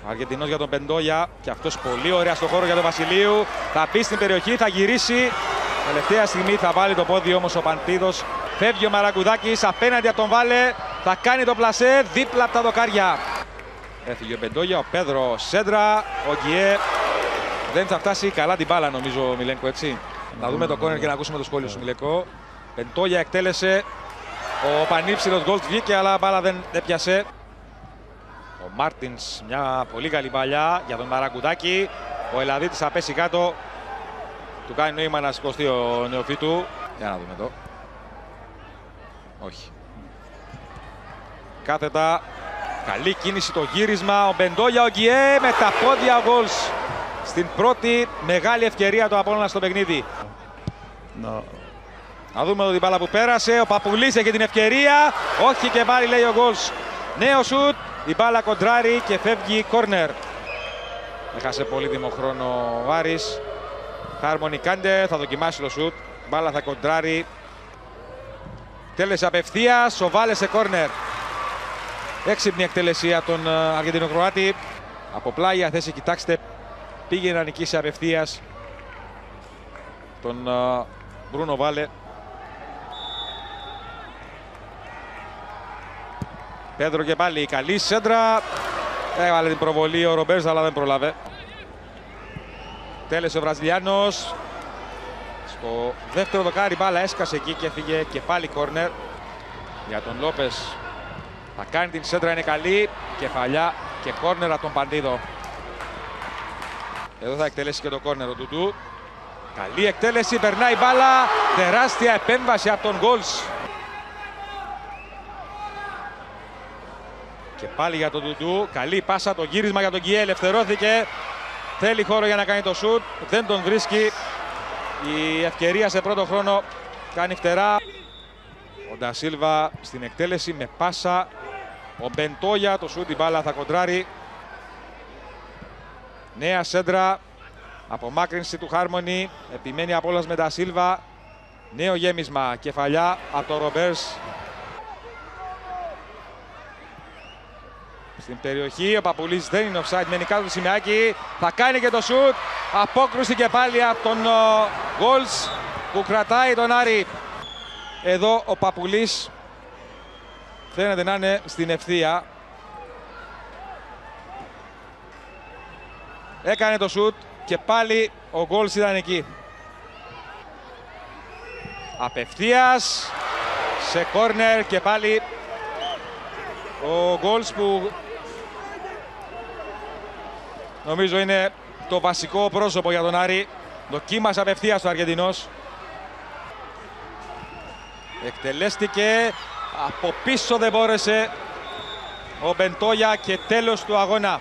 Ο Αργεντινός για τον Πεντόγια και αυτός πολύ ωραία στο χώρο για τον Βασιλείου. Θα μπει στην περιοχή, θα γυρίσει. Τελευταία στιγμή θα βάλει το πόδι όμως ο Παντίδος. Φεύγει ο Μαραγκουδάκης απέναντι από τον Βάλε. Θα κάνει το πλασέ δίπλα από τα δοκάρια. Έφυγε ο Πεντόγια, ο Πέδρο σέντρα. Ο Γκιέ δεν θα φτάσει καλά την μπάλα νομίζω, Μιλένκο, έτσι. Να δούμε το κόρνερ και να ακούσουμε το σχόλιο σου, Μιλένκο. Πεντόγια εκτέλεσε. Ο πανύψηλος Γκολτ βγήκε, αλλά μπάλα δεν έπιασε. Ο Μάρτινς, μια πολύ καλή παλιά για τον Μαραγκουδάκη. Ο Ελλαδίτης θα πέσει κάτω. Του κάνει νόημα να σηκωστεί ο νεοφύτου. Για να δούμε εδώ. Όχι. Κάθετα. Καλή κίνηση το γύρισμα. Ο Μπεντόγια, ο Γκιέ με τα πόδια ο γκολς. Στην πρώτη μεγάλη ευκαιρία του Απόλλωνα στο παιχνίδι. No. Να δούμε εδώ την μπάλα που πέρασε. Ο Παπουλής έχει την ευκαιρία. Όχι και πάλι λέει ο γκολς. Νέο σουτ. Η μπάλα κοντράρει και φεύγει κόρνερ. Έχασε πολύ δημοχρόνο ο Άρης. Χάρμονι Κάντε θα δοκιμάσει το σουτ. Μπάλα θα κοντράρει. Τέλεσε απευθείας. Ο Βάλε σε κόρνερ. Έξυπνη εκτέλεση από τον Αργεντινοκροάτη. Από πλάγια θέση, κοιτάξτε, πήγε να νικήσει απευθείας τον Μπρούνο Βάλε. Πέδρο και πάλι καλή σέντρα. Έβαλε την προβολή ο Ρομπέρς, αλλά δεν προλάβε. Τέλεσε ο Βραζιλιάνος. Στο δεύτερο δοκάρι μπάλα έσκασε εκεί και έφυγε και πάλι κόρνερ για τον Λόπες. Θα κάνει την σέντρα, είναι καλή. Κεφαλιά και κόρνερ από τον Παντίδο. Εδώ θα εκτελέσει και το κόρνερ ο Ντουντού. Καλή εκτέλεση, περνάει μπάλα. Τεράστια επέμβαση από τον Γκολς. Και πάλι για τον Ντουντού. Καλή πάσα, το γύρισμα για τον Γκιέ. Ελευθερώθηκε. Θέλει χώρο για να κάνει το σουτ. Δεν τον βρίσκει. Η ευκαιρία σε πρώτο χρόνο κάνει φτερά. Ο Ντασίλβα στην εκτέλεση με πάσα. Ο Μπεντόγια, το σουτ, η μπάλα θα κοντράρει. Νέα σέντρα. Απομάκρυνση του Χάρμονι. Επιμένει Απόλλωνας με Ντασίλβα. Νέο γέμισμα. Κεφαλιά από το Ρομπέρς. Στην περιοχή ο Παπουλής δεν είναι offside. Μένει κάτω του Σιμεάκη. Θα κάνει και το σουτ. Απόκρουση και πάλι από τον Γκολς που κρατάει τον Άρη. Εδώ ο Παπουλής φαίνεται να είναι στην ευθεία. Έκανε το σουτ και πάλι ο Γκολς ήταν εκεί. Απευθείας σε κόρνερ και πάλι ο Γκολς που νομίζω είναι το βασικό πρόσωπο για τον Άρη. Δοκίμασε απευθείας ο Αργεντινός. Εκτελέστηκε. Από πίσω δεν μπόρεσε ο Μπεντόγια και τέλος του αγώνα.